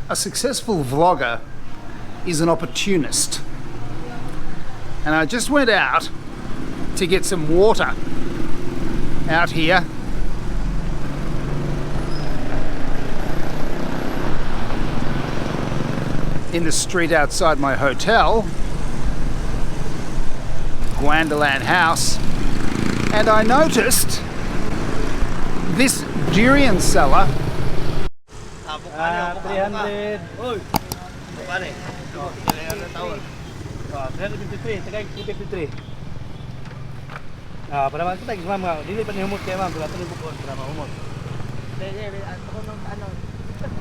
A successful vlogger is an opportunist. And I just went out to get some water out here. In the street outside my hotel, Gwandaland House, and I noticed this durian seller. 300. Uy. Pare. 353, tagay 253. Para man kita ma'am, dili pa ni humot kay ma'am, wala tani bukod para mahumot. Dili, ako nung ano.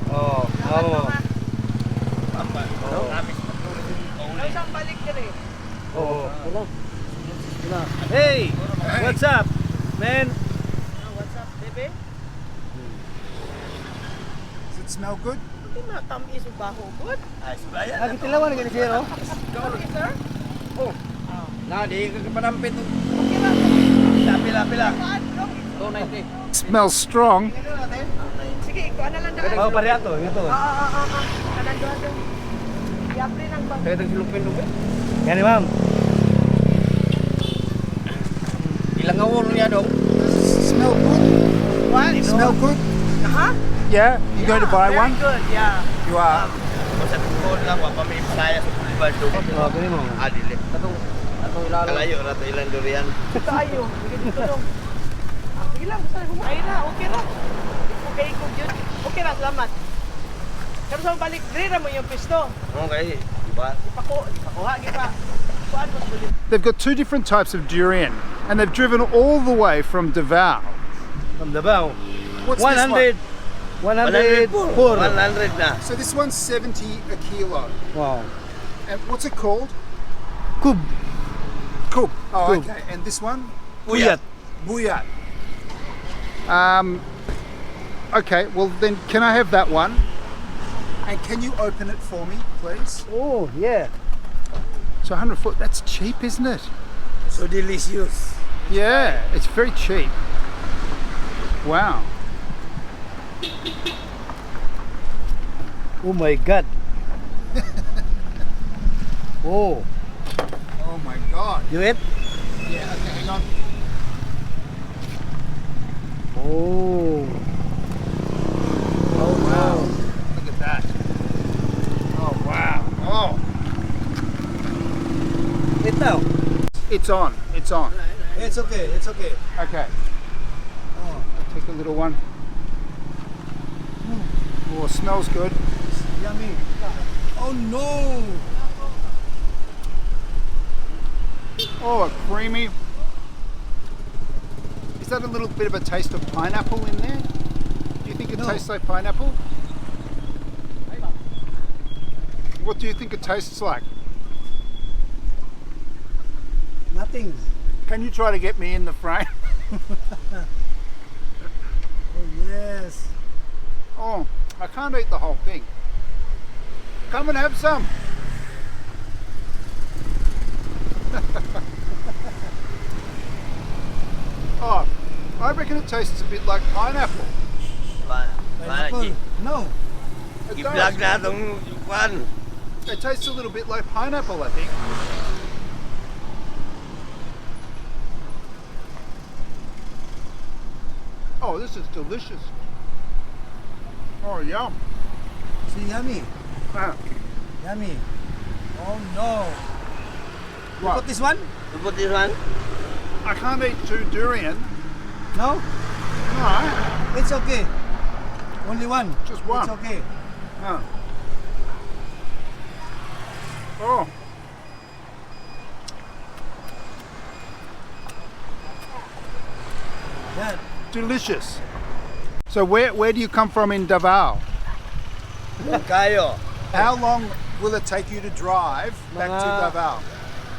Oh, oo. Papa. Isang balik dire. Oh. Hey, what's up, man? What's up, baby? Does it smell good? Hindi na tamis ug baho good. Lagi tilawan gani sir, oh. Sir? Oh. Na di ka padampit. Okay lang. Pila. 290. Smells strong. Sige, ikaw na lang daan. Oh, pareha to, ito. Kanan doon. Iapre nang bang. Kaya tang silupin. Gani ma'am. Ilang awol niya dong? Smell good? What? Smell good? Huh? Yeah? You going to buy very one? Good, yeah. You are? Sa tukod lang, wapa may saya sa kulibad doon. Oh, gani mo. Adili. Atong ilalo. Kalayo, rato ilan durian. Tayo. Sige dito dong. Sige lang, basta humain na. Okay lang. Okay, good yun. Okay lang, salamat. Pero sa balik, grira mo yung pisto. Okay, diba? Ipakuha, gipa. Kuhaan mo sa balik. They've got two different types of durian, and they've driven all the way from Davao. From Davao. What's 100. 104. 100 na. So this one's 70 a kilo. Wow. And what's it called? Cob. Cob. Oh, Cob. okay. And this one? Uyat. Buyat. Okay, well then can I have that one? And can you open it for me, please? Oh, yeah. So 100 foot, that's cheap, isn't it? So delicious. Yeah, it's very cheap. Wow. Oh my God. Oh, Oh my God. you eat? Yeah, okay, hang on. Oh. Oh wow. Look at that. Oh wow. Oh. Eat now. It's on. It's on. It's okay. It's okay. Okay. Oh. I'll take a little one. Oh, it smells good. Yummy. Oh no. Oh, creamy. Is that a little bit of a taste of pineapple in there? Do you think it tastes like pineapple? What do you think it tastes like? Nothing. Can you try to get me in the frame? Oh yes. Oh, I can't eat the whole thing. Come and have some. Oh, I reckon it tastes a bit like pineapple. Pineapple. No. It I-vlog does. na itong kwan. It tastes a little bit like pineapple, I think. Oh, this is delicious. Oh, yum. See, yummy. Ah, Yummy. Oh no. You right. put this one? You put this one? I can't eat two durian. No. No. It's okay. Only one. Just one. It's okay. No. Oh. Yeah. Delicious. So where do you come from in Davao? Kayo. How long will it take you to drive back to Davao?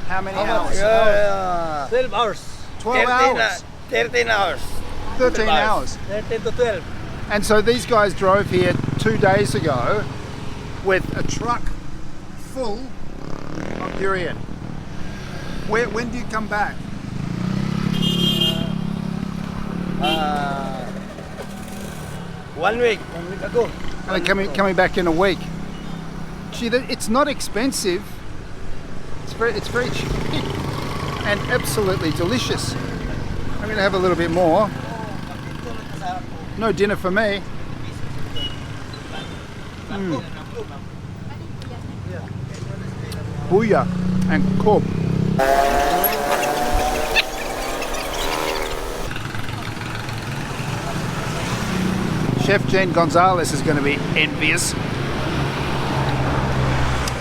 How many How much? hours? 12 hours. 12 hours. 13 hours. 13 hours. 13 to 12. And so these guys drove here 2 days ago with a truck full of durian. When do you come back? 1 week. 1 week ago. And they're coming back in a week. Actually, it's not expensive. It's very cheap and absolutely delicious. I'm going to have a little bit more. No dinner for me. Booyah and Cob. Chef Jane Gonzalez is going to be envious.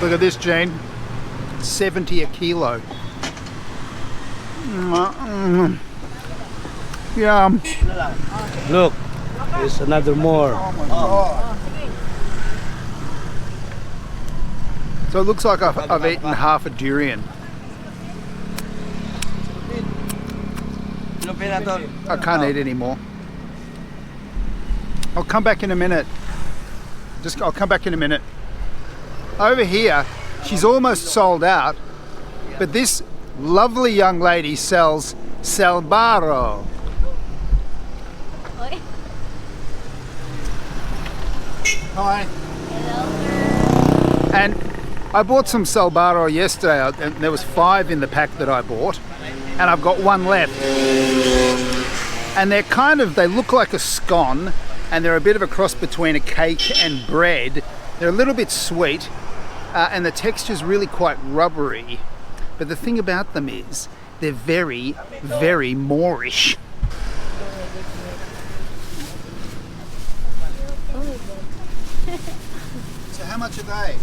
Look at this, Jane. 70 a kilo. Yum. Look, there's another more. So it looks like I've eaten half a durian. I can't eat anymore. I'll come back in a minute. I'll come back in a minute. Over here, she's almost sold out, but this lovely young lady sells Salbarro. Hi. Hello. And I bought some Salbarro yesterday, and there was 5 in the pack that I bought, and I've got 1 left. And they look like a scone, and they're a bit of a cross between a cake and bread. They're a little bit sweet, and the texture's really quite rubbery. But the thing about them is, they're very, very Moorish. So how much are they?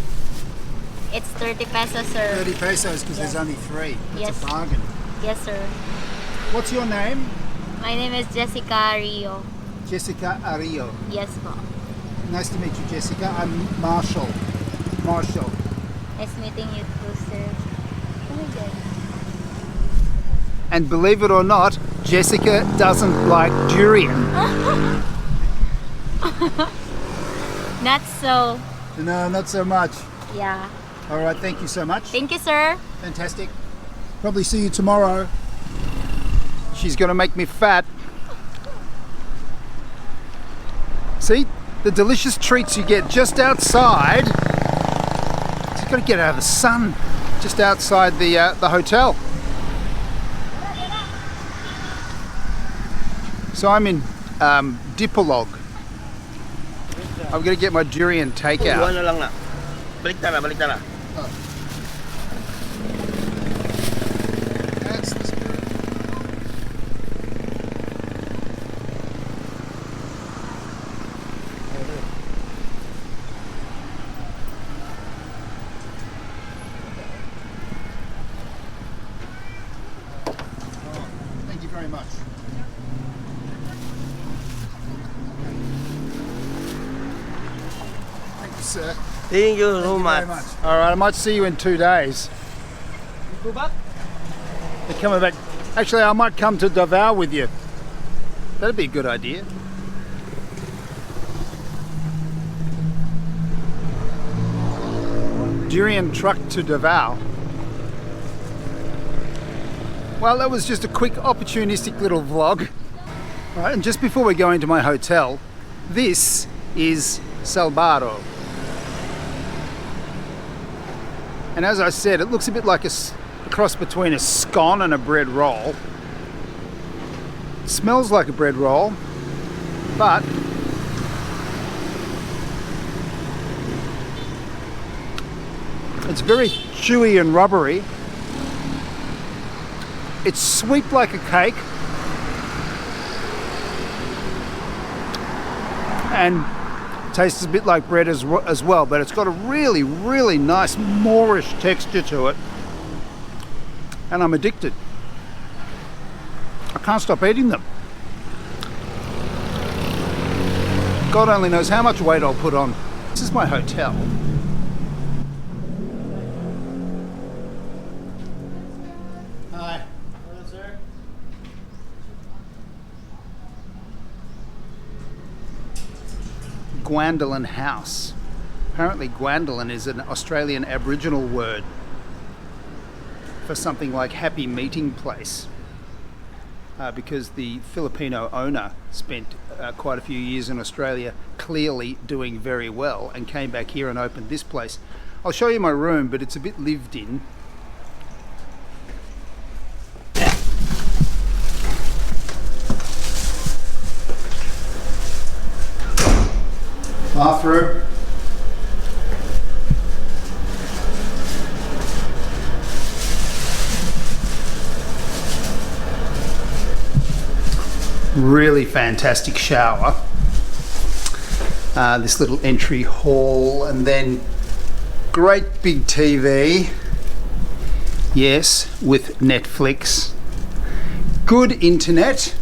It's 30 pesos, sir. 30 pesos because there's only 3. That's Yes. a bargain. Yes, sir. What's your name? My name is Jessica Rio. Jessica Ario. Yes, po. Nice to meet you, Jessica. I'm Marshall. Marshall. Nice meeting you too, sir. Oh my God. And believe it or not, Jessica doesn't like durian. Not so. No, not so much. Yeah. All right, thank you so much. Thank you, sir. Fantastic. Probably see you tomorrow. She's going to make me fat. See, the delicious treats you get just outside. You've got to get out of the sun. Just outside the hotel. So I'm in Dipolog. I'm going to get my durian takeout. Iwan na lang na. Baliktad na. That's the spirit. Thank you very much. Thank you, sir. Thank you so Thank you much. very much. All right, I might see you in 2 days. Go back. They're coming back. Actually, I might come to Davao with you. That'd be a good idea. Durian truck to Davao. Well, that was just a quick opportunistic little vlog. All right, and just before we go into my hotel, this is Salbarro. And as I said, it looks a bit like a cross between a scone and a bread roll. It smells like a bread roll, but it's very chewy and rubbery. It's sweet like a cake, and tastes a bit like bread as well, but it's got a really, really nice Moorish texture to it, and I'm addicted. I can't stop eating them. God only knows how much weight I'll put on. This is my hotel. Hi. Hello, sir. Gwendolyn House. Apparently Gwendolyn is an Australian Aboriginal word for something like happy meeting place, because the Filipino owner spent quite a few years in Australia, clearly doing very well, and came back here and opened this place. I'll show you my room, but it's a bit lived in. Bathroom. Really fantastic shower. This little entry hall, and then great big TV. Yes, with Netflix. Good internet.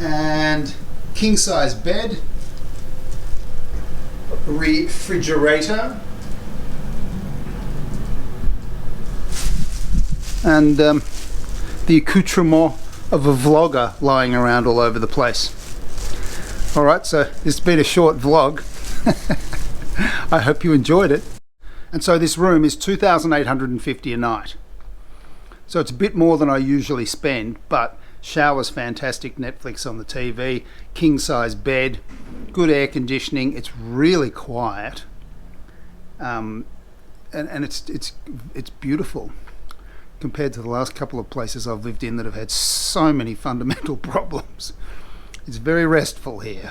And king size bed. Refrigerator. And the accoutrement of a vlogger lying around all over the place. Alright, so this has been a short vlog. I hope you enjoyed it. And so this room is $2,850 a night. So it's a bit more than I usually spend, but shower's fantastic, Netflix on the TV, king size bed, good air conditioning, it's really quiet. And it's beautiful compared to the last couple of places I've lived in that have had so many fundamental problems. It's very restful here.